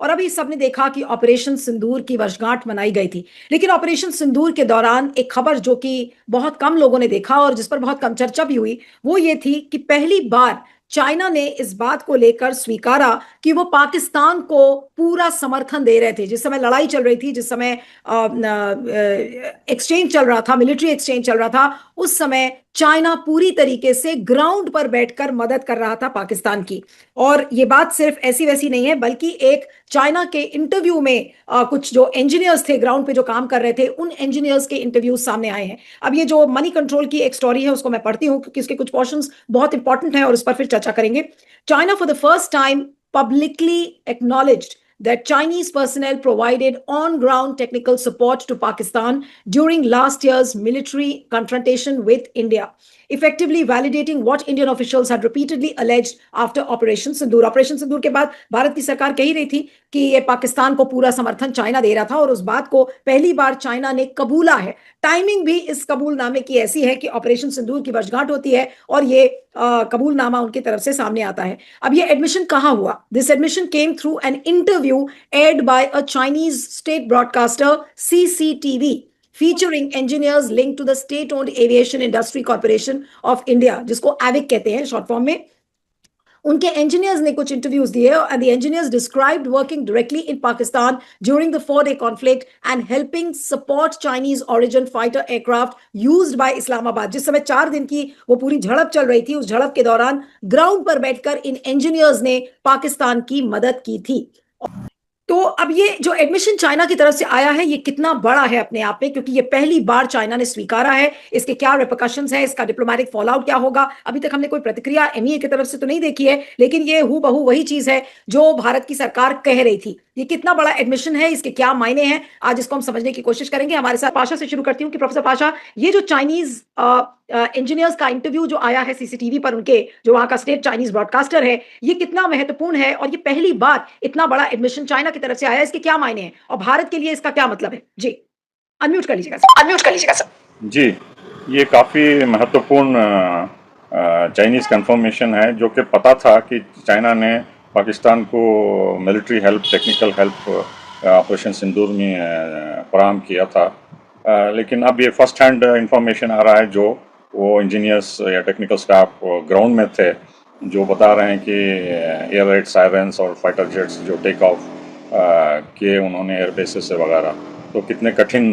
और अभी सबने देखा कि ऑपरेशन सिंदूर की वर्षगांठ मनाई गई थी। लेकिन ऑपरेशन सिंदूर के दौरान एक खबर जो कि बहुत कम लोगों ने देखा और जिस पर बहुत कम चर्चा भी हुई, वो ये थी कि पहली बार चाइना ने इस बात को लेकर स्वीकारा कि वो पाकिस्तान को पूरा समर्थन दे रहे थे। जिस समय लड़ाई चल रही थी, जिस समय एक्सचेंज चल रहा था, मिलिट्री एक्सचेंज चल रहा था, उस समय चाइना पूरी तरीके से ग्राउंड पर बैठकर मदद कर रहा था पाकिस्तान की। और ये बात सिर्फ ऐसी वैसी नहीं है, बल्कि एक चाइना के इंटरव्यू में कुछ जो इंजीनियर्स थे ग्राउंड पे जो काम कर रहे थे, उन इंजीनियर्स के इंटरव्यूज सामने आए हैं। अब ये जो मनी कंट्रोल की एक स्टोरी है उसको मैं पढ़ती हूँ क्योंकि इसके कुछ पोर्शंस बहुत इंपॉर्टेंट हैं और इस पर फिर चर्चा करेंगे। China for the first time publicly acknowledged that Chinese personnel provided on ground technical support to Pakistan during last year's military confrontation with India, effectively validating what Indian officials had repeatedly alleged after Operation Sindoor. Operation Sindoor के बाद भारत की सरकार कही रही थी कि ये पाकिस्तान को पूरा समर्थन चाइना दे रहा था और उस बात को पहली बार चाइना ने कबूला है। टाइमिंग भी इस कबूलनामे की ऐसी है कि ऑपरेशन सिंदूर की वर्षगांठ होती है और ये कबूलनामा उनकी तरफ से सामने आता है। अब ये एडमिशन कहाँ हुआ? This admission came through an interview aired by a Chinese state broadcaster CCTV featuring engineers linked to the state-owned aviation industry corporation of India, जिसको AVIC कहते हैं शॉर्ट फॉर्म में। उनके इंजीनियर्स ने कुछ इंटरव्यूज दिए and the engineers described working directly in Pakistan during the 4-day conflict and helping support Chinese origin fighter aircraft used by Islamabad. जिस समय 4 दिन की वो पूरी झड़प चल रही थी, उस झड़प के दौरान ग्राउंड पर बैठकर इन इंजीनियर्स ने पाकिस्तान की मदद की थी। तो अब ये जो एडमिशन चाइना की तरफ से आया है, ये कितना बड़ा है अपने आप में, क्योंकि ये पहली बार चाइना ने स्वीकारा है। इसके क्या रिपरकशंस हैं, इसका डिप्लोमेटिक फॉलोआउट क्या होगा, अभी तक हमने कोई प्रतिक्रिया एमईए की तरफ से तो नहीं देखी है, लेकिन ये हूबहू वही चीज है जो भारत की सरकार कह रही थी। ये कितना बड़ा एडमिशन है, इसके क्या मायने हैं, आज इसको हम समझने की कोशिश करेंगे। हमारे साथ पाशा से शुरू करती हूँ कि प्रोफेसर पाशा, ये जो चाइनीज इंजीनियर्स का इंटरव्यू जो आया है सीसीटीवी पर, उनके जो वहां का स्टेट चाइनीज ब्रॉडकास्टर है, ये कितना महत्वपूर्ण है और ये पहली बार इतना बड़ा एडमिशन चाइना की तरफ से आया है, इसके क्या मायने हैं और भारत के लिए इसका क्या मतलब है? जी अनम्यूट कर लीजिएगा सर, अनम्यूट कर लीजिएगा सर। जी, ये काफ़ी महत्वपूर्ण चाइनीज़ कंफर्मेशन है, जो कि पता था कि चाइना ने पाकिस्तान को military help, technical help operation Sindoor में फराहम किया था। लेकिन अब ये फर्स्ट हैंड इंफॉर्मेशन आ रहा है, जो वो इंजीनियर्स या टेक्निकल स्टाफ ग्राउंड में थे, जो बता रहे हैं कि एयर रेड सायरेंस और फाइटर जेट्स जो टेक ऑफ किए उन्होंने एयर बेसिस से वगैरह, तो कितने कठिन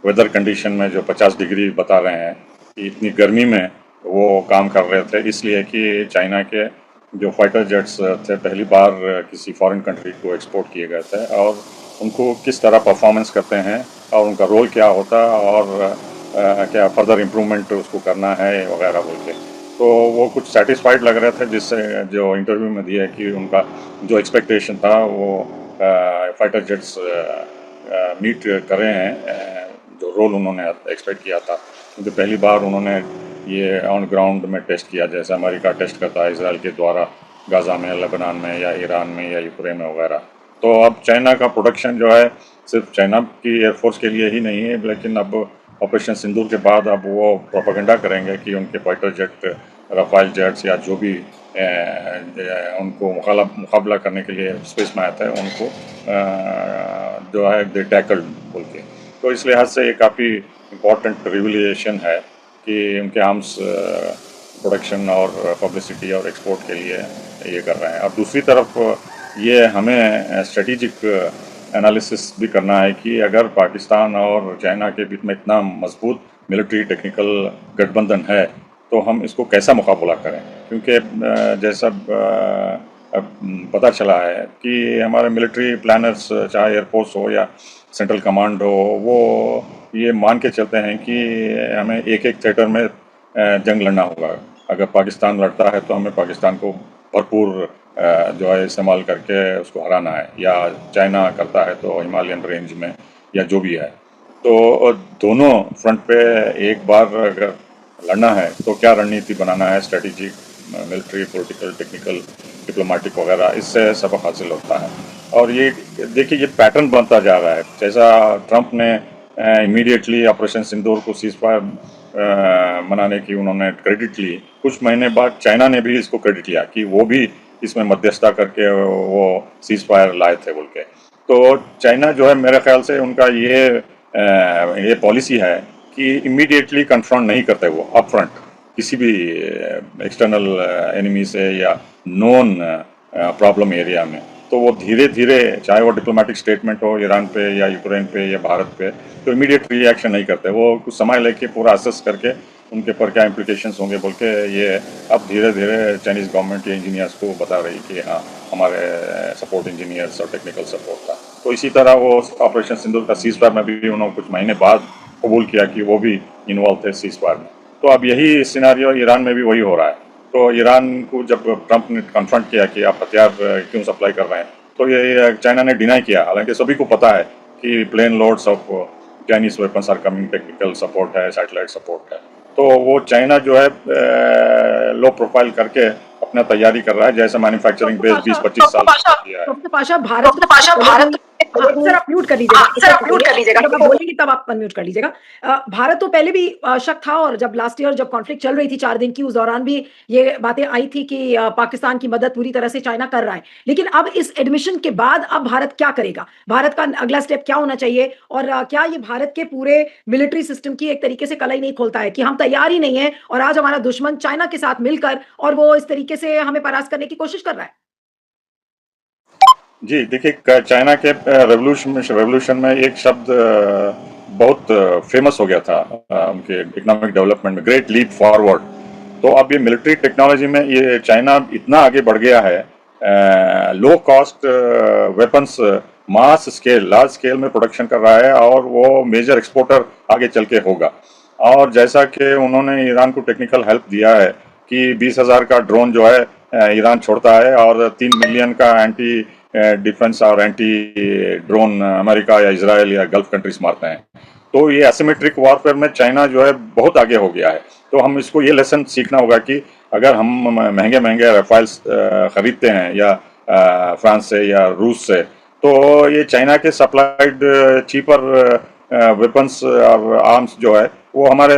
वेदर कंडीशन में, जो 50 डिग्री बता रहे हैं कि इतनी गर्मी में वो काम कर रहे थे, इसलिए कि चाइना के जो फाइटर जेट्स थे पहली बार किसी फॉरेन कंट्री को एक्सपोर्ट किए गए थे, और उनको किस तरह परफॉर्मेंस करते हैं और उनका रोल क्या होता है और क्या फर्दर इम्प्रूवमेंट उसको करना है वगैरह बोल के, तो वो कुछ सेटिस्फाइड लग रहे थे, जिससे जो इंटरव्यू में दिया कि उनका जो एक्सपेक्टेशन था वो फाइटर जेट्स मीट कर रहे हैं, जो रोल उन्होंने एक्सपेक्ट किया था। क्योंकि पहली बार उन्होंने ये ऑन ग्राउंड में टेस्ट किया, जैसे अमेरिका टेस्ट करता है इसराइल के द्वारा गाज़ा में, लेबनान में या ईरान में या यूक्रेन में वगैरह। तो अब चाइना का प्रोडक्शन जो है सिर्फ चाइना की एयरफोर्स के लिए ही नहीं है, लेकिन अब ऑपरेशन सिंदूर के बाद अब वो प्रोपेगेंडा करेंगे कि उनके फाइटर जेट, राफेल जेट्स या जो भी उनको मुकाबला करने के लिए स्पेस में आता है, उनको जो है दे टैकल बोल के। तो इस लिहाज से ये काफ़ी इम्पोर्टेंट रिवलेशन है कि उनके आर्म्स प्रोडक्शन और पब्लिसिटी और एक्सपोर्ट के लिए ये कर रहे हैं। अब दूसरी तरफ ये हमें स्ट्रेटिजिक एनालिसिस भी करना है कि अगर पाकिस्तान और चाइना के बीच में इतना मजबूत मिलिट्री टेक्निकल गठबंधन है, तो हम इसको कैसा मुकाबला करें। क्योंकि जैसा पता चला है कि हमारे मिलिट्री प्लानर्स, चाहे एयरफोर्स हो या सेंट्रल कमांड हो, वो ये मान के चलते हैं कि हमें एक एक थिएटर में जंग लड़ना होगा। अगर पाकिस्तान लड़ता है तो हमें पाकिस्तान को भरपूर जो है इस्तेमाल करके उसको हराना है, या चाइना करता है तो हिमालयन रेंज में या जो भी है। तो दोनों फ्रंट पे एक बार अगर लड़ना है तो क्या रणनीति बनाना है, strategic, military, political, technical, diplomatic वगैरह, इससे सबक हासिल होता है। और ये देखिए, ये पैटर्न बनता जा रहा है। जैसा ट्रंप ने इमीडिएटली ऑपरेशन सिंदूर को सीज फायर मनाने की उन्होंने क्रेडिट ली, कुछ महीने बाद चाइना ने भी इसको क्रेडिट लिया कि वो भी इसमें मध्यस्थता करके वो सीज फायर लाए थे बोल के। तो चाइना जो है मेरे ख्याल से उनका ये पॉलिसी है कि इमीडिएटली कन्फ्रंट नहीं करते वो अपफ्रंट किसी भी एक्सटर्नल एनिमी से या नॉन प्रॉब्लम एरिया में। तो वो धीरे धीरे, चाहे वो डिप्लोमेटिक स्टेटमेंट हो ईरान पे या यूक्रेन पे या भारत पे, तो इमीडिएट रिएक्शन नहीं करते वो, कुछ समय लेके पूरा असेस करके उनके पर क्या इम्प्लीकेशंस होंगे बोल के ये अब धीरे धीरे चाइनीज गवर्नमेंट के इंजीनियर्स को बता रही कि हाँ हमारे सपोर्ट इंजीनियर्स और टेक्निकल सपोर्ट था। तो इसी तरह वो ऑपरेशन सिंदूर का सीज फायर में भी उन्होंने कुछ महीने बाद कबूल किया कि वो भी इन्वॉल्व थे सीज फायर में। तो अब यही सिनारियो ईरान में भी वही हो रहा है। तो ईरान को जब ट्रंप ने कन्फ्रंट किया कि आप हथियार क्यों सप्लाई कर रहे हैं, तो ये चाइना ने डिनाई किया, हालांकि सभी को पता है कि plane loads of Chinese weapons are coming, technical support है, सैटेलाइट सपोर्ट है। तो वो चाइना जो है लो प्रोफाइल करके अपना तैयारी कर रहा है, जैसे मैन्युफैक्चरिंग बेस 20-25 साल किया है। डॉक्टर पाशा, भारत सर आप म्यूट कर लीजिएगा, जब आप बोलेंगे तब आप अनम्यूट कर लीजिएगा। भारत तो पहले भी शक था, और जब लास्ट ईयर जब कॉन्फ्लिक्ट चल रही थी 4 दिन की, उस दौरान भी ये बातें आई थी कि पाकिस्तान की मदद पूरी तरह से चाइना कर रहा है। लेकिन अब इस एडमिशन के बाद अब भारत क्या करेगा? भारत का अगला स्टेप क्या होना चाहिए? और क्या ये भारत के पूरे मिलिट्री सिस्टम की एक तरीके से कलाई नहीं खोलता है कि हम तैयार ही नहीं है और आज हमारा दुश्मन चाइना के साथ मिलकर और वो इस तरीके से हमें परास्त करने की कोशिश कर रहा है? जी देखिए, चाइना के रेवोल्यूशन में एक शब्द बहुत फेमस हो गया था उनके इकोनॉमिक डेवलपमेंट में, ग्रेट लीप फॉरवर्ड। तो अब ये मिलिट्री टेक्नोलॉजी में ये चाइना इतना आगे बढ़ गया है, low cost weapons mass scale, large scale में प्रोडक्शन कर रहा है, और वो मेजर एक्सपोर्टर आगे चल के होगा। और जैसा कि उन्होंने ईरान को टेक्निकल हेल्प दिया है कि 20,000 का ड्रोन जो है ईरान छोड़ता है, और 3 मिलियन का एंटी डिफेंस और एंटी ड्रोन अमेरिका या इसराइल या गल्फ कंट्रीज मारते हैं। तो ये एसिमेट्रिक वॉरफेयर में चाइना जो है बहुत आगे हो गया है। तो हम इसको ये लेसन सीखना होगा कि अगर हम महंगे महंगे राफेल्स खरीदते हैं या फ्रांस से या रूस से, तो ये चाइना के सप्लाइड चीपर वेपन्स और आर्म्स जो है वो हमारे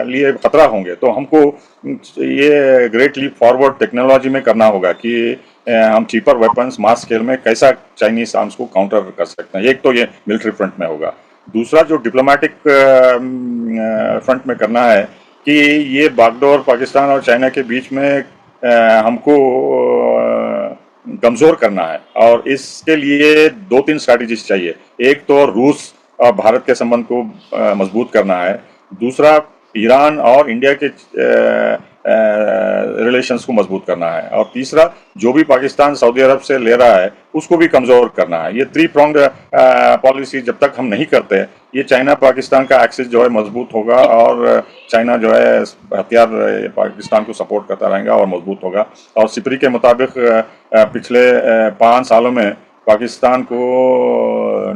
लिए खतरा होंगे। तो हमको ये ग्रेट लीप फॉरवर्ड टेक्नोलॉजी में करना होगा कि हम चीपर वेपन्स मास स्केल में कैसा चाइनीज आर्म्स को काउंटर कर सकते हैं। एक तो ये मिलिट्री फ्रंट में होगा। दूसरा जो डिप्लोमेटिक फ्रंट में करना है कि ये बागडोर पाकिस्तान और चाइना के बीच में हमको कमजोर करना है, और इसके लिए 2-3 स्ट्रैटेजीज चाहिए। एक तो रूस और भारत के संबंध को मजबूत करना है। दूसरा ईरान और इंडिया के रिलेशंस को मजबूत करना है। और तीसरा जो भी पाकिस्तान सऊदी अरब से ले रहा है उसको भी कमजोर करना है। ये 3 प्रोंग्ड पॉलिसी जब तक हम नहीं करते, ये चाइना पाकिस्तान का एक्सिस जो है मजबूत होगा, और चाइना जो है हथियार पाकिस्तान को सपोर्ट करता रहेगा और मजबूत होगा। और सिपरी के मुताबिक पिछले 5 सालों में पाकिस्तान को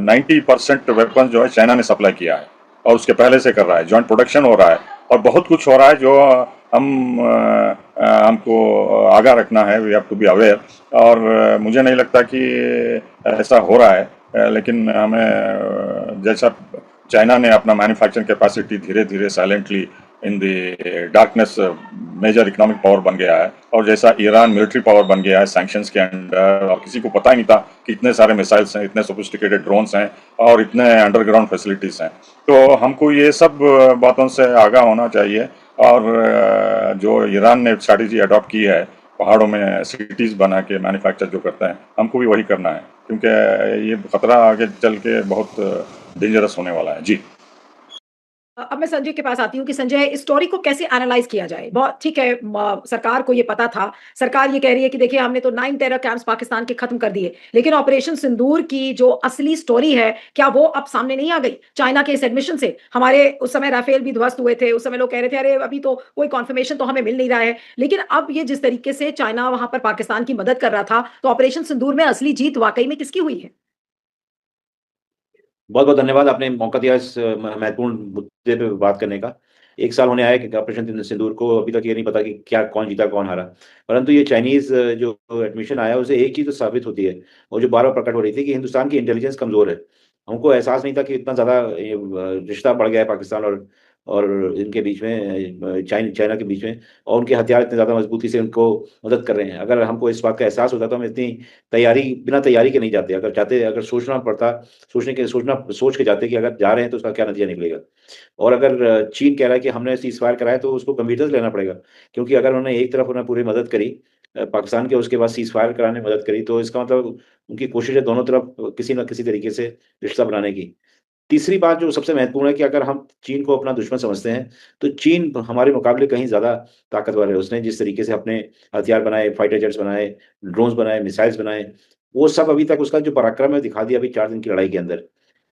90% वेपन जो है चाइना ने सप्लाई किया है, और उसके पहले से कर रहा है। जॉइंट प्रोडक्शन हो रहा है और बहुत कुछ हो रहा है जो हमको आगाह रखना है। We have to be aware. और मुझे नहीं लगता कि ऐसा हो रहा है, लेकिन हमें जैसा चाइना ने अपना मैन्युफैक्चरिंग कैपेसिटी धीरे धीरे silently in the darkness major economic power बन गया है, और जैसा ईरान मिलिट्री पावर बन गया है सैंक्शंस के अंडर, और किसी को पता ही नहीं था कि इतने सारे मिसाइल्स हैं, इतने सोफिस्टिकेटेड ड्रोन्स हैं और इतने अंडरग्राउंड फैसिलिटीज़ हैं। तो हमको ये सब बातों से आगाह होना चाहिए। और जो ईरान ने स्ट्रैटेजी अडॉप्ट की है पहाड़ों में सिटीज़ बना के मैन्युफैक्चर जो करते हैं, हमको भी वही करना है, क्योंकि ये खतरा आगे चल के बहुत डेंजरस होने वाला है। जी। अब मैं संजय के पास आती हूँ कि संजय, इस स्टोरी को कैसे एनालाइज किया जाए? बहुत ठीक है, सरकार को ये पता था, सरकार ये कह रही है कि देखिए हमने तो 9 टेरर कैंप्स पाकिस्तान के खत्म कर दिए, लेकिन ऑपरेशन सिंदूर की जो असली स्टोरी है, क्या वो अब सामने नहीं आ गई चाइना के इस एडमिशन से? हमारे उस समय राफेल भी ध्वस्त हुए थे, उस समय लोग कह रहे थे अरे अभी तो कोई कॉन्फर्मेशन तो हमें मिल नहीं रहा है। लेकिन अब ये जिस तरीके से चाइना वहां पर पाकिस्तान की मदद कर रहा था, तो ऑपरेशन सिंदूर में असली जीत वाकई में किसकी हुई है? बहुत बहुत धन्यवाद, आपने मौका दिया इस महत्वपूर्ण मुद्दे पे बात करने का। 1 साल होने आया कि ऑपरेशन सिंदूर को, अभी तक ये नहीं पता कि क्या कौन जीता कौन हारा। परंतु ये चाइनीज़ जो एडमिशन आया उससे एक चीज़ तो साबित होती है, और जो बार-बार प्रकट हो रही थी कि हिंदुस्तान की इंटेलिजेंस कमज़ोर है। हमको एहसास नहीं था कि इतना ज़्यादा रिश्ता बढ़ गया है पाकिस्तान और और इनके बीच में चाइना के बीच में, और उनके हथियार इतने ज़्यादा मजबूती से उनको मदद कर रहे हैं। अगर हमको इस बात का एहसास होता तो हम इतनी तैयारी बिना तैयारी के नहीं जाते। अगर सोचना पड़ता, सोच के जाते कि अगर जा रहे हैं तो उसका क्या नतीजा निकलेगा। और अगर चीन कह रहा है कि हमने सीज़ फायर कराया तो उसको गंभीरता से लेना पड़ेगा। क्योंकि अगर उन्होंने एक तरफ उन्हें पूरी मदद करी पाकिस्तान के, उसके बाद सीज़ फायर कराने में मदद करी, तो इसका मतलब उनकी कोशिश है दोनों तरफ किसी न किसी तरीके से रिश्ता बनाने की। तीसरी बात जो सबसे महत्वपूर्ण है कि अगर हम चीन को अपना दुश्मन समझते हैं, तो चीन हमारे मुकाबले कहीं ज़्यादा ताकतवर है। उसने जिस तरीके से अपने हथियार बनाए, फाइटर जेट्स बनाए, ड्रोन्स बनाए, मिसाइल्स बनाए, वो सब अभी तक उसका जो पराक्रम है दिखा दिया अभी 4 दिन की लड़ाई के अंदर।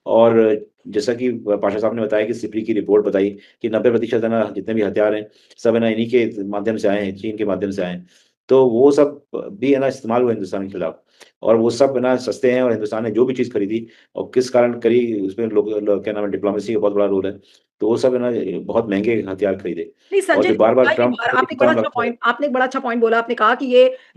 और जैसा कि पाशा साहब ने बताया कि सिपरी की रिपोर्ट बताई कि 90% है ना जितने भी हथियार हैं, सब है ना इन्हीं के माध्यम से आए हैं, चीन के माध्यम से आए हैं। तो वो सब भी है ना इस्तेमाल हुए हिंदुस्तान के खिलाफ, और वो सब है ना सस्ते हैं, और हिंदुस्तान ने जो भी चीज़ खरीदी और किस कारण करी, उसमें क्या नाम है, डिप्लोमेसी का बहुत बड़ा रोल है। तो वो सब है ना बहुत महँगे हथियार खरीदे। नहीं और संजय, जो बार-बार क्या ये ट्रम्प आपने एक बड़ा अच्छा पॉइंट, आपने एक बड़ा अच्छा पॉइंट बोला। आपने कहा कि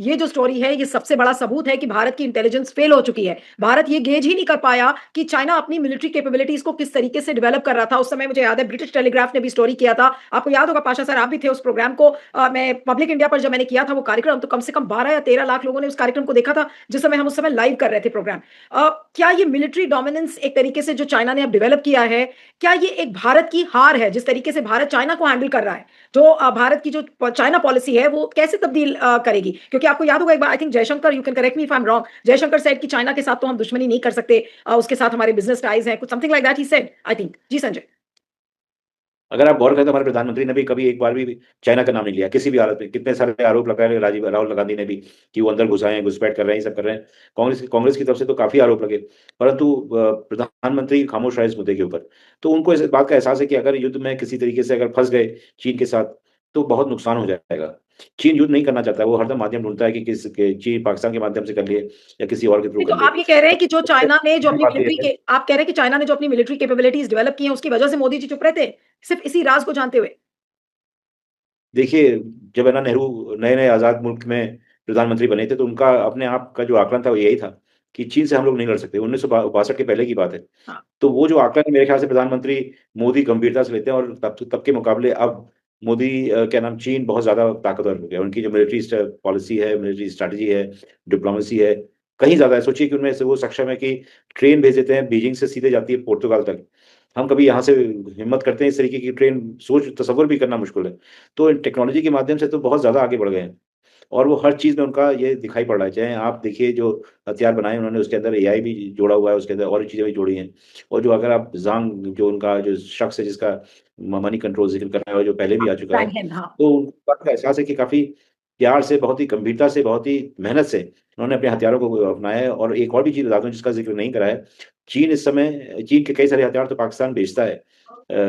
ये जो स्टोरी है, ये सबसे बड़ा सबूत है कि भारत की इंटेलिजेंस फेल हो चुकी है। भारत ये गेज ही नहीं कर पाया कि चाइना अपनी मिलिट्री कैपेबिलिटीज को किस तरीके से डेवलप कर रहा था। उस समय मुझे याद है ब्रिटिश टेलीग्राफ ने भी स्टोरी किया था। आपको याद होगा पाशा सर, आप भी थे उस प्रोग्राम को। मैं पब्लिक इंडिया पर जब मैंने किया था वो कार्यक्रम, तो कम से कम 12 या 13 लाख लोगों ने उस कार्यक्रम को देखा था, जिस समय हम उस समय लाइव कर रहे थे प्रोग्राम। क्या ये मिलिट्री डोमिनेंस एक तरीके से जो चाइना ने अब डेवलप किया है, क्या ये एक भारत की हार है? जिस तरीके से भारत चाइना को हैंडल कर रहा है, जो भारत की जो चाइना पॉलिसी है वो कैसे तब्दील करेगी? क्योंकि आपको याद होगा एक बार, I think Jaishankar, you can correct me if I am wrong, Jaishankar said कि चाइना के साथ तो हम दुश्मनी नहीं कर सकते, उसके साथ हमारे बिजनेस टाइज हैं, कुछ something like that he said, I think. जी संजय। अगर आप गौर करें तो हमारे प्रधानमंत्री ने भी कभी एक बार भी चाइना का नाम नहीं लिया किसी भी हालत में। कितने सारे आरोप लगाए राहुल गांधी ने भी कि वो अंदर घुस आए हैं, घुसपैठ कर रहे हैं, ये सब कर रहे हैं। कांग्रेस की तरफ से तो काफ़ी आरोप लगे, परंतु प्रधानमंत्री खामोश रहे इस मुद्दे के ऊपर। तो उनको इस बात का एहसास है कि अगर युद्ध में किसी तरीके से अगर फँस गए चीन के साथ, तो बहुत नुकसान हो जाएगा। चीन युद्ध नहीं करना चाहता है, वो हरदम माध्यम ढूँढता है कि चीन पाकिस्तान के माध्यम से कर लिए या किसी और के थ्रू नहीं, कर तो लिए। आप ये कह रहे हैं कि जो सबसे चाइना ने जो अहम अपनी बात ये मिलिट्री है, के आप कह रहे हैं कि चाइना ने जो अपनी मिलिट्री कैपेबिलिटीज डेवलप की हैं, उसकी वजह से मोदी जी चुप रहे थे, सिर्फ इसी राज को जानते हुए? देखिए, जब है ना नेहरू नए-नए आज़ाद मुल्क में प्रधानमंत्री बने थे, तो उनका अपने आप का जो आकलन था वो यही था कि चीन से हम लोग नहीं लड़ सकते। 1962 के पहले की बात है। हाँ। तो वो जो आकलन है मेरे ख्याल से प्रधानमंत्री मोदी गंभीरता से लेते हैं, और तब के मुकाबले अब मोदी क्या नाम चीन बहुत ज़्यादा ताकतवर हो गया। उनकी जो मिलिट्री पॉलिसी है, मिलिट्री स्ट्रैटेजी है, डिप्लोमेसी है, कहीं ज़्यादा है। सोचिए कि उनमें से वो सक्षम है कि ट्रेन भेज देते हैं, बीजिंग से सीधे जाती है पोर्तुगाल तक। हम कभी यहाँ से हिम्मत करते हैं इस तरीके की ट्रेन, सोच तसव्वुर भी करना मुश्किल है। तो टेक्नोलॉजी के माध्यम से तो बहुत ज़्यादा आगे बढ़ गए हैं, और वो हर चीज़ में उनका ये दिखाई पड़ रहा है। चाहे आप देखिए जो हथियार बनाए उन्होंने, उसके अंदर एआई भी जोड़ा हुआ है, उसके अंदर और भी चीज़ें भी जोड़ी हैं। और जो अगर आप ज़ांग जो उनका जो शख्स है जिसका मनी कंट्रोल ज़िक्र कर रहा है, जो पहले भी आ चुका है, फ्रैंक हिन, हाँ। तो उनको बात का एहसास है कि काफ़ी प्यार से, बहुत ही गंभीरता से, बहुत ही मेहनत से उन्होंने अपने हथियारों को अपनाया है। और एक और भी चीज़ बता दूँ जिसका ज़िक्र नहीं करा है, चीन के कई सारे हथियार तो पाकिस्तान बेचता है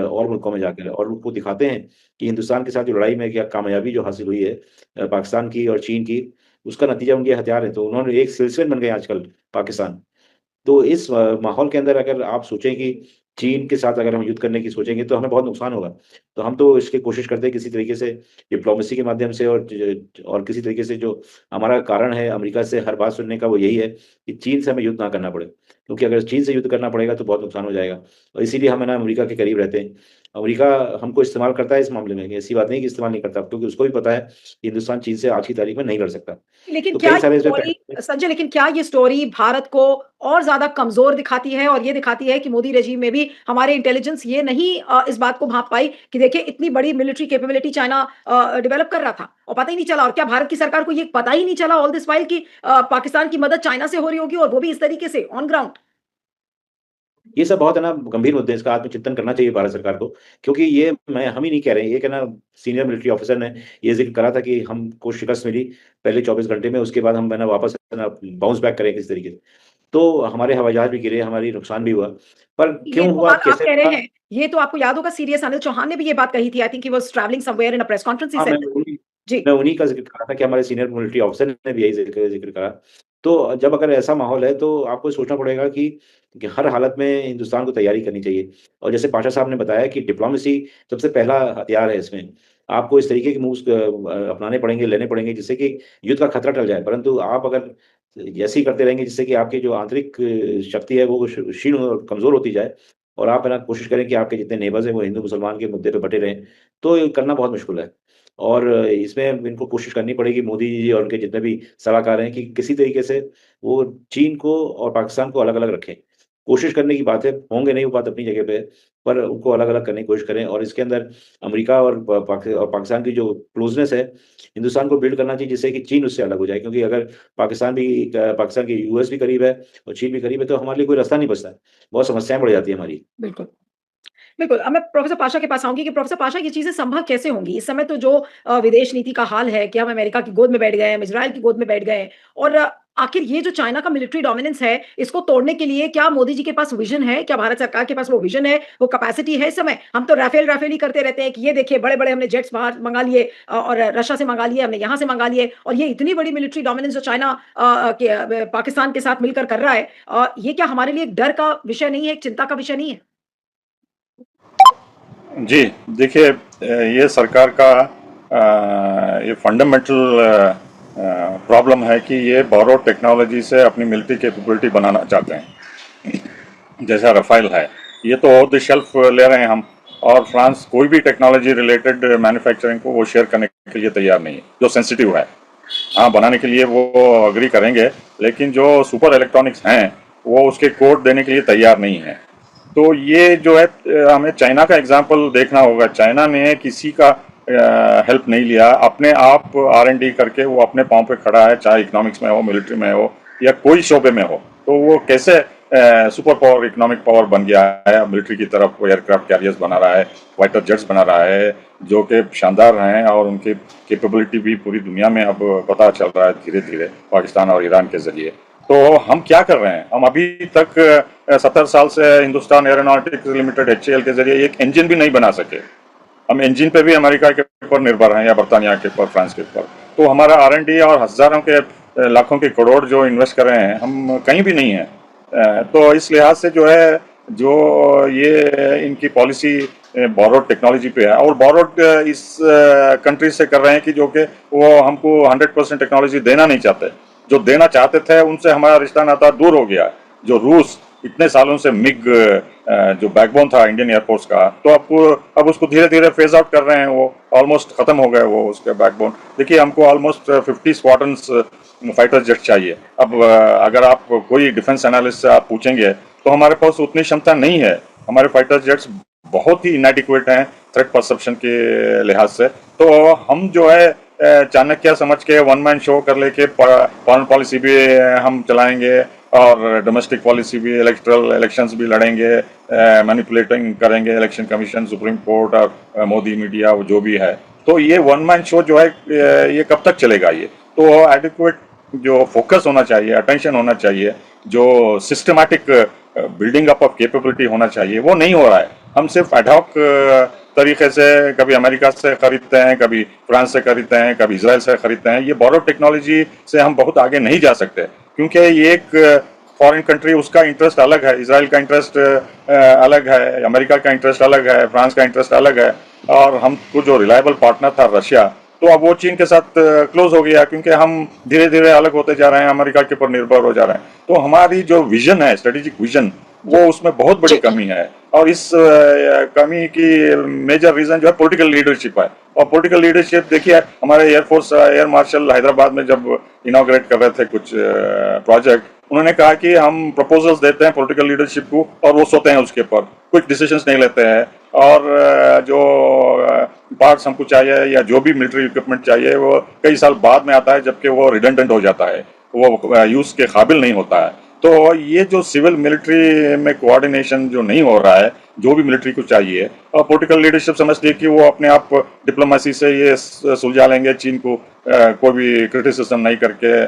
और मुल्कों में जाकर, और वो दिखाते हैं कि हिंदुस्तान के साथ जो लड़ाई में क्या कामयाबी जो हासिल हुई है पाकिस्तान की और चीन की, उसका नतीजा उनके हथियार हैं। तो उन्होंने एक सेल्समैन बन गए आजकल पाकिस्तान। तो इस माहौल के अंदर अगर आप सोचें कि चीन के साथ अगर हम युद्ध करने की सोचेंगे तो हमें बहुत नुकसान होगा। तो हम तो इसकी कोशिश करते हैं किसी तरीके से डिप्लोमेसी के माध्यम से, और किसी तरीके से जो हमारा कारण है अमेरिका से हर बात सुनने का, वो यही है कि चीन से हमें युद्ध ना करना पड़े। क्योंकि अगर चीन से युद्ध करना पड़ेगा तो बहुत नुकसान हो जाएगा, और इसीलिए हम है ना अमेरिका के करीब रहते हैं। अमेरिका हमको इस्तेमाल करता है इस मामले में, ऐसी बात नहीं कि इस्तेमाल नहीं करता, क्योंकि उसको भी पता है कि हिंदुस्तान चीन से आज की तारीख में नहीं लड़ सकता। लेकिन तो क्या कई ये सारे इसमें स्टोरी, संजय, लेकिन क्या ये स्टोरी भारत को और ज्यादा कमजोर दिखाती है, और ये दिखाती है कि मोदी रेजिम में भी हमारे इंटेलिजेंस ये नहीं इस बात को भांप पाई कि देखिए इतनी बड़ी मिलिट्री कैपेबिलिटी चाइना डेवलप कर रहा था और पता ही नहीं चला? और क्या भारत की सरकार को ये पता ही नहीं चला ऑल दिस वाइल कि पाकिस्तान की मदद चाइना से हो रही होगी, और वो भी इस तरीके से ऑन ग्राउंड? ये सब बहुत है ना गंभीर मुद्दे हैं, इसका आत्मचिंतन करना चाहिए भारत सरकार को। क्योंकि ये हम ही नहीं कह रहे हैं, ये क्या ना सीनियर मिलिट्री ऑफिसर ने ये ज़िक्र करा था कि हमको शिकस्त मिली पहले 24 घंटे में, उसके बाद हम है ना वापस है ना बाउंस बैक करें किसी तरीके से। तो हमारे हवाई जहाज़ भी गिरे, हमारी नुकसान भी हुआ। पर ये क्यों तो हुआ, बात आप कैसे कह रहे हुआ? हैं, ये तो आपको याद होगा सीरियस अनिल चौहान ने भी ये बात कही थी। I think he was travelling somewhere in a press conference, he हाँ, सेड दिस। जी। मैं उन्हीं का ज़िक्र कर रहा था कि हमारे सीनियर मिलिट्री ऑफिसर ने भी यही ज़िक्र ज़िक्र करा। तो जब अगर ऐसा माहौल है तो आपको सोचना पड़ेगा कि हर हालत में हिंदुस्तान को तैयारी करनी चाहिए। और जैसे पाशा साहब ने बताया कि डिप्लोमेसी सबसे पहला हथियार है इसमें। आपको इस तरीके के मूव्स अपनाने पड़ेंगे, लेने पड़ेंगे जिससे कि युद्ध का खतरा टल जाए। परंतु आप अगर ऐसे ही करते रहेंगे जिससे कि आपकी जो आंतरिक शक्ति है वो क्षीण और कमज़ोर होती जाए, और आप है ना कोशिश करें कि आपके जितने नेबर्स हैं वो हिंदू मुसलमान के मुद्दे पे बटे रहें, तो ये करना बहुत मुश्किल है। और इसमें इनको कोशिश करनी पड़ेगी मोदी जी और उनके जितने भी सलाहकार हैं कि किसी तरीके से वो चीन को और पाकिस्तान को अलग-अलग रखें। कोशिश करने की बात है, होंगे नहीं वो बात अपनी जगह पे है, पर उनको अलग-अलग करने की कोशिश करें और इसके अंदर अमेरिका और पाकिस्तान की जो क्लोज़नेस है, हिंदुस्तान को बिल्ड करना चाहिए जिससे कि चीन उससे अलग हो जाए क्योंकि अगर पाकिस्तान के यूएस भी करीब है और चीन भी करीब है, तो हमारे लिए कोई रास्ता नहीं बचता है। बहुत समस्याएँ बढ़ जाती हैं हमारी। बिल्कुल। बिल्कुल, अब मैं प्रोफ़ेसर पाशा के पास आऊँगी कि प्रोफ़ेसर पाशा ये चीज़ें संभव कैसे होंगी? इस समय तो जो विदेश नीति का हाल है कि हम अमेरिका की गोद में बैठ गए हैं, हम इज़राइल की गोद में बैठ गए हैं और आखिर ये जो चाइना का मिलिट्री डोमिनेंस है, इसको तोड़ने के लिए क्या मोदी जी के पास विज़न है? क्या भारत सरकार के पास वो विज़न है, वो कैपेसिटी है इस समय? हम तो राफ़ेल ही करते रहते हैं कि ये देखिए बड़े-बड़े हमने जेट्स बाहर मँगा लिए और रशिया से मँगा लिए, हमने यहाँ से मँगा लिए और ये इतनी बड़ी मिलिट्री डोमिनेंस जो चाइना पाकिस्तान के साथ मिलकर कर रहा है ये क्या हमारे लिए एक डर का विषय नहीं है, एक चिंता का विषय नहीं है? जी, देखिए ये सरकार का ये फंडामेंटल प्रॉब्लम है कि ये बोरोड टेक्नोलॉजी से अपनी मिलिट्री कैपेबिलिटी बनाना चाहते हैं। जैसा रफाइल है, ये तो ऑफ द शेल्फ ले रहे हैं हम, और फ्रांस कोई भी टेक्नोलॉजी रिलेटेड मैन्युफैक्चरिंग को वो शेयर करने के लिए तैयार नहीं है, जो सेंसिटिव है। हाँ, बनाने के लिए वो अग्री करेंगे, लेकिन जो सुपर इलेक्ट्रॉनिक्स हैं वो उसके कोड देने के लिए तैयार नहीं है। तो ये जो है हमें चाइना का एग्जाम्पल देखना होगा। चाइना ने किसी का हेल्प नहीं लिया, अपने आप R&D करके वो अपने पाँव पे खड़ा है, चाहे इकोनॉमिक्स में हो, मिलिट्री में हो या कोई शोबे में हो। तो वो कैसे सुपर पावर, इकोनॉमिक पावर बन गया है, मिलिट्री की तरफ वो एयरक्राफ्ट कैरियर्स बना रहा है, फाइटर जेट्स बना रहा है, जो कि शानदार हैं और उनकी कैपेबिलिटी भी पूरी दुनिया में अब पता चल रहा है धीरे धीरे, पाकिस्तान और ईरान के जरिए। तो हम क्या कर रहे हैं? हम अभी तक 70 साल से हिंदुस्तान एरोनॉटिक्स लिमिटेड HAL के जरिए एक इंजन भी नहीं बना सके। हम इंजन पे भी अमेरिका के ऊपर निर्भर हैं या बर्तानिया के ऊपर, फ्रांस के ऊपर। तो हमारा R&D और हजारों के लाखों के करोड़ जो इन्वेस्ट कर रहे हैं, हम कहीं भी नहीं है। तो इस लिहाज से जो है, जो ये इनकी पॉलिसी बोरोड टेक्नोलॉजी पे है, और बोरोड इस कंट्री से कर रहे हैं कि जो कि वो हमको 100% टेक्नोलॉजी देना नहीं चाहते। जो देना चाहते थे उनसे हमारा रिश्ता नाता दूर हो गया। जो रूस इतने सालों से मिग जो बैकबोन था इंडियन एयरफोर्स का, तो अब उसको धीरे धीरे फेज आउट कर रहे हैं। वो ऑलमोस्ट खत्म हो गए वो उसके बैकबोन। देखिए, हमको ऑलमोस्ट 50 स्क्वाड्रन्स फाइटर जेट चाहिए। अब अगर आप कोई डिफेंस एनालिस्ट से आप पूछेंगे तो हमारे पास उतनी क्षमता नहीं है। हमारे फाइटर जेट्स बहुत ही इनएडिक्वेट हैं थ्रेट परसेप्शन के लिहाज से। तो हम जो है चाणक्य समझ के वन मैन शो कर लेके फॉरेन पॉलिसी भी हम चलाएंगे और डोमेस्टिक पॉलिसी भी, इलेक्शंस भी लड़ेंगे, मैनिपुलेटिंग करेंगे इलेक्शन कमीशन, सुप्रीम कोर्ट और मोदी मीडिया, वो जो भी है। तो ये वन मैन शो जो है ये कब तक चलेगा? ये तो एडिक्वेट जो फोकस होना चाहिए, अटेंशन होना चाहिए, जो systematic building up of capability होना चाहिए, वो नहीं हो रहा है। हम सिर्फ एडहॉक तरीके से कभी अमेरिका से खरीदते हैं, कभी फ्रांस से खरीदते हैं, कभी इजराइल से खरीदते हैं। ये बोरोड टेक्नोलॉजी से हम बहुत आगे नहीं जा सकते, क्योंकि ये एक फॉरेन कंट्री, उसका इंटरेस्ट अलग है, इजराइल का इंटरेस्ट अलग है, अमेरिका का इंटरेस्ट अलग है, फ्रांस का इंटरेस्ट अलग है, और हमको जो रिलायबल पार्टनर था रशिया, तो अब वो चीन के साथ क्लोज हो गया, क्योंकि हम धीरे धीरे अलग होते जा रहे हैं, अमेरिका के ऊपर निर्भर हो जा रहे हैं। तो हमारी जो विजन है, स्ट्रेटेजिक विजन, वो उसमें बहुत बड़ी कमी है। और इस कमी की मेजर रीजन जो है पॉलिटिकल लीडरशिप है। और पॉलिटिकल लीडरशिप देखिए, हमारे एयरफोर्स एयर मार्शल हैदराबाद में जब इनॉग्रेट कर रहे थे कुछ प्रोजेक्ट, उन्होंने कहा कि हम प्रपोजल्स देते हैं पॉलिटिकल लीडरशिप को और वो सोते हैं उसके ऊपर, क्विक डिसीजंस नहीं लेते हैं। और जो पार्ट्स हमको चाहिए या जो भी मिलिट्री इक्विपमेंट चाहिए, वो कई साल बाद में आता है, जबकि वो रिडंडेंट हो जाता है, वो यूज के काबिल नहीं होता है। तो ये जो सिविल मिलिट्री में कोऑर्डिनेशन जो नहीं हो रहा है, जो भी मिलिट्री को चाहिए, और पॉलिटिकल लीडरशिप समझती है कि वो अपने आप डिप्लोमेसी से ये सुलझा लेंगे, चीन को कोई भी क्रिटिसिज्म नहीं करके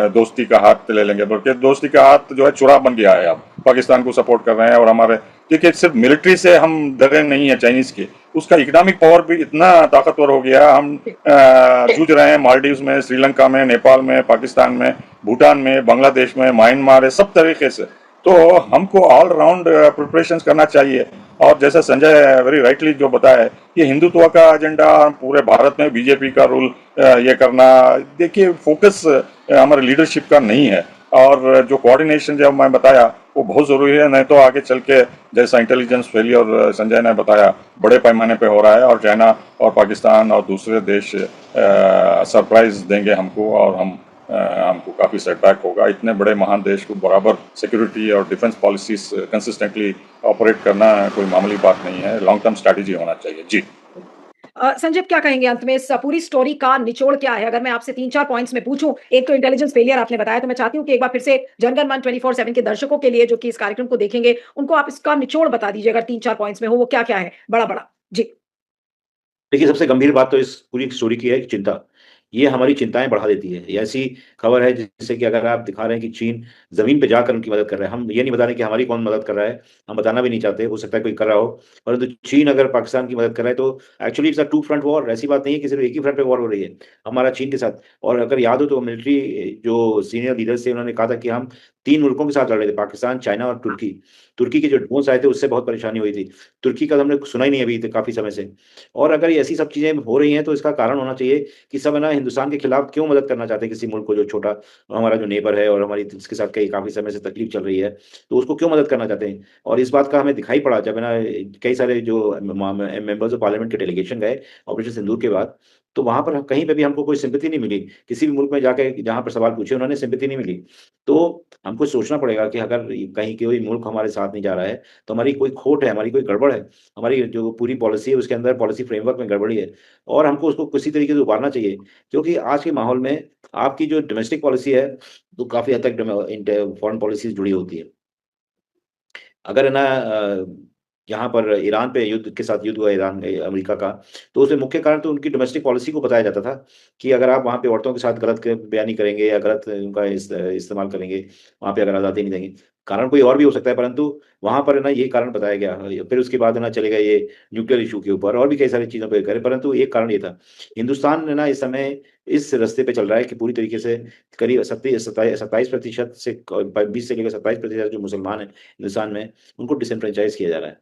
दोस्ती का हाथ ले लेंगे, बल्कि दोस्ती का हाथ जो है चुरा बन गया है। अब पाकिस्तान को सपोर्ट कर रहे हैं, और हमारे, क्योंकि सिर्फ मिलिट्री से हम डरे नहीं है चाइनीज के, उसका इकोनॉमिक पावर भी इतना ताकतवर हो गया। हम जूझ रहे हैं मालदीव्स में, श्रीलंका में, नेपाल में, पाकिस्तान में, भूटान में, बांग्लादेश में, म्यांमार है, सब तरीके से। तो हमको ऑल राउंड प्रिपरेशंस करना चाहिए। और जैसा संजय वेरी राइटली जो बताया, ये हिंदुत्व का एजेंडा पूरे भारत में, बीजेपी का रूल ये करना, देखिए फोकस हमारे लीडरशिप का नहीं है। और जो कोऑर्डिनेशन जब मैं बताया, वो बहुत ज़रूरी है, नहीं तो आगे चल के जैसा इंटेलिजेंस फेलियर संजय ने बताया बड़े पैमाने पे हो रहा है, और चाइना और पाकिस्तान और दूसरे देश सरप्राइज देंगे हमको, और हमको काफ़ी सेटबैक होगा। इतने बड़े महान देश को बराबर सिक्योरिटी और डिफेंस पॉलिसीज कंसिस्टेंटली ऑपरेट करना कोई मामूली बात नहीं है, लॉन्ग टर्म स्ट्रैटेजी होना चाहिए। जी संजय, क्या कहेंगे अंत में? इस पूरी स्टोरी का निचोड़ क्या है? अगर मैं आपसे 3-4 पॉइंट्स में पूछूं, एक तो इंटेलिजेंस फेलियर आपने बताया, तो मैं चाहती हूँ कि एक बार फिर से जनगण मन 24/7 के दर्शकों के लिए जो कि इस कार्यक्रम को देखेंगे, उनको आप इसका निचोड़ बता दीजिए, अगर 3-4 पॉइंट्स में हो, वो क्या-क्या है? बड़ा-बड़ा। जी। देखिए, सबसे गंभीर बात तो इस पूरी स्टोरी की है कि चिंता। ये हमारी चिंताएँ बढ़ा देती है। ये ऐसी खबर है जिससे कि अगर आप दिखा रहे हैं कि चीन ज़मीन पे जाकर उनकी मदद कर रहा है। हम ये नहीं बता रहे कि हमारी कौन मदद कर रहा है, हम बताना भी नहीं चाहते, हो सकता है कोई कर रहा हो। परंतु चीन अगर पाकिस्तान की मदद कर रहा है तो actually it's a two front war. ऐसी बात नहीं है कि सिर्फ़ एक ही फ्रंट पे वॉर हो रही है, हमारा चीन के साथ। और अगर याद हो तो मिलिट्री जो सीनियर लीडर्स थे उन्होंने कहा था कि हम 3 मुल्कों के साथ लड़ रहे थे, पाकिस्तान, चाइना और तुर्की। तुर्की के जो ड्रोन्स आए थे उससे बहुत परेशानी हुई थी। तुर्की का तो हमने सुना ही नहीं अभी तक काफ़ी समय से। और अगर ये ऐसी सब चीज़ें हो रही हैं तो इसका कारण होना चाहिए कि सब है ना हिंदुस्तान के खिलाफ क्यों मदद करना चाहते हैं किसी मुल्क को जो छोटा हमारा जो नेबर है और हमारी जिसके साथ कई काफ़ी समय से तकलीफ चल रही है, तो उसको क्यों मदद करना चाहते हैं? और इस बात का हमें दिखाई पड़ा जब है ना कई सारे जो मेंबर्स ऑफ पार्लियामेंट के डेलीगेशन गए ऑपरेशन सिंदूर के बाद, तो वहाँ पर कहीं पे भी हमको कोई सिम्पैथी नहीं मिली। किसी भी मुल्क में जाके जहाँ पर सवाल पूछे उन्होंने सिम्पैथी नहीं मिली। तो हमको सोचना पड़ेगा कि अगर कहीं कोई मुल्क हमारे साथ नहीं जा रहा है, तो हमारी कोई खोट है, हमारी कोई गड़बड़ है। हमारी जो पूरी पॉलिसी है उसके अंदर पॉलिसी फ्रेमवर्क में गड़बड़ी है और हमको उसको किसी तरीके से उभारना चाहिए। क्योंकि आज के माहौल में आपकी जो डोमेस्टिक पॉलिसी है, तो काफ़ी हद तक फॉरेन पॉलिसीज़ जुड़ी होती है। अगर है ना यहाँ पर ईरान पे युद्ध के साथ युद्ध हुआ अमेरिका का, तो उसमें मुख्य कारण तो उनकी डोमेस्टिक पॉलिसी को बताया जाता था कि अगर आप वहाँ पे औरतों के साथ गलत क बयानी करेंगे या गलत उनका इस्तेमाल करेंगे, वहाँ पे अगर आज़ादी नहीं देंगे। कारण कोई और भी हो सकता है परंतु वहाँ पर है ना ये कारण बताया गया। फिर उसके बाद है ना चले गए ये न्यूक्लियर इश्यू के ऊपर और भी कई सारी चीज़ों पे करे परंतु एक कारण ये था। हिंदुस्तान है ना इस समय इस रास्ते पे चल रहा है कि पूरी तरीके से करीब 27% से 20 से लेकर 27% जो मुसलमान हैं हिंदुस्तान में, उनको डिसएनफ्रेंचाइज़ किया जा रहा है।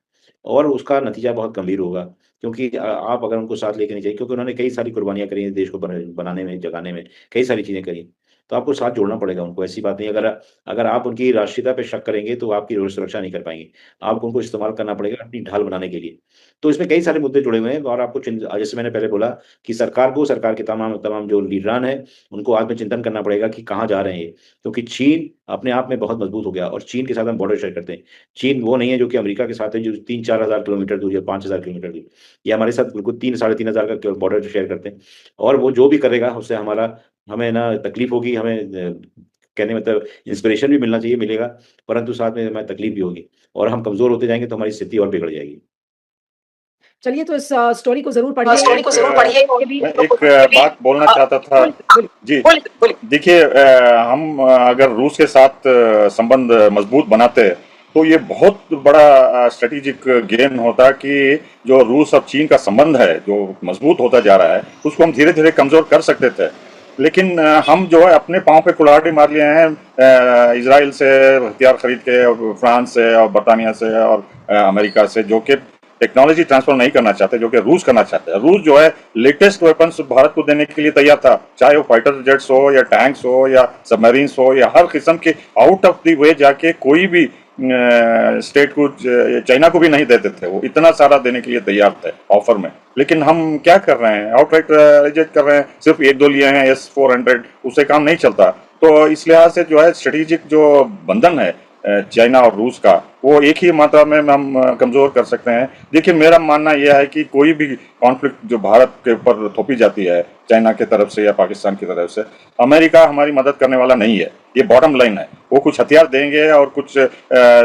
और उसका नतीजा बहुत गंभीर होगा क्योंकि आप अगर उनको साथ लेके नहीं जाइए क्योंकि उन्होंने कई सारी कुर्बानियाँ करी हैं देश को बनाने में, जगाने में, कई सारी चीज़ें करी। तो आपको साथ जोड़ना पड़ेगा उनको, ऐसी बात नहीं है। अगर अगर आप उनकी राष्ट्रीयता पे शक करेंगे तो आपकी सुरक्षा नहीं कर पाएँगे। आपको उनको इस्तेमाल करना पड़ेगा अपनी ढाल बनाने के लिए। तो इसमें कई सारे मुद्दे जुड़े हुए हैं और आपको जैसे मैंने पहले बोला कि सरकार को, सरकार के तमाम तमाम जो लीडरान हैं, उनको आत्मचिंतन करना पड़ेगा कि कहाँ जा रहे हैं ये। क्योंकि चीन अपने आप में बहुत मजबूत हो गया और चीन के साथ हम बॉर्डर शेयर करते हैं। चीन वो नहीं है जो कि अमेरिका के साथ है जो 3-4 हज़ार किलोमीटर दूर या 5,000 किलोमीटर दूर। ये हमारे साथ बिल्कुल 3 साढ़े 3 हज़ार का बॉर्डर शेयर करते हैं और वो जो भी करेगा उससे हमें ना तकलीफ होगी, हमें कहने मतलब इंस्पिरेशन भी मिलना चाहिए, मिलेगा, परंतु साथ में हमें तकलीफ भी होगी और हम कमज़ोर होते जाएँगे तो हमारी स्थिति और बिगड़ जाएगी। चलिए, तो इस स्टोरी को ज़रूर पढ़िए। मैं स्टोरी को ज़रूर पढ़िए। के भी मैं एक बात बोलना चाहता था। बोलिए, बोलिए, जी, बोलिए। देखिए, हम अगर रूस के साथ संबंध मजबूत बनाते तो ये बहुत बड़ा स्ट्रेटेजिक गेन होता कि जो रूस और चीन का संबंध है जो मजबूत होता जा रहा है उसको हम धीरे धीरे कमजोर कर सकते थे। लेकिन हम जो है अपने पांव पे कुल्हाड़ी मार लिए हैं, इजराइल से हथियार खरीद के, और फ्रांस से और बरतानिया से और अमेरिका से, जो कि टेक्नोलॉजी ट्रांसफर नहीं करना चाहते, जो कि रूस करना चाहते हैं। रूस जो है लेटेस्ट वेपन्स भारत को देने के लिए तैयार था, चाहे वो फाइटर जेट्स हो या टैंक्स हो या सबमरीन्स हो या हर किस्म के आउट ऑफ द वे जाके कोई भी स्टेट को, चाइना को भी नहीं देते थे, वो इतना सारा देने के लिए तैयार थे ऑफर में। लेकिन हम क्या कर रहे हैं, आउटराइट रिजेक्ट कर रहे हैं। सिर्फ 1-2 लिए हैं S-400, उससे काम नहीं चलता। तो इस लिहाज से जो है स्ट्रेटेजिक जो बंधन है चाइना और रूस का, वो एक ही मात्रा में हम कमजोर कर सकते हैं। देखिए, मेरा मानना यह है कि कोई भी कॉन्फ्लिक्ट जो भारत के ऊपर थोपी जाती है चाइना की तरफ से या पाकिस्तान की तरफ से, अमेरिका हमारी मदद करने वाला नहीं है। ये बॉटम लाइन है। वो कुछ हथियार देंगे और कुछ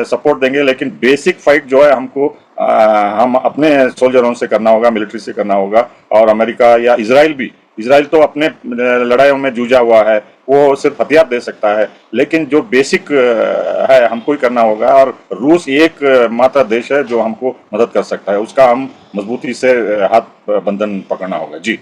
सपोर्ट देंगे, लेकिन बेसिक फाइट जो है हमको हम अपने सोल्जरों से करना होगा, मिलिट्री से करना होगा। और अमेरिका या इजराइल तो अपने लड़ाइयों में जूझा हुआ है, वो सिर्फ हथियार दे सकता है, लेकिन जो बेसिक है हमको ही करना होगा। और रूस एक मात्र देश है जो हमको मदद कर सकता है, उसका हम मजबूती से हाथ बंधन पकड़ना होगा। जी।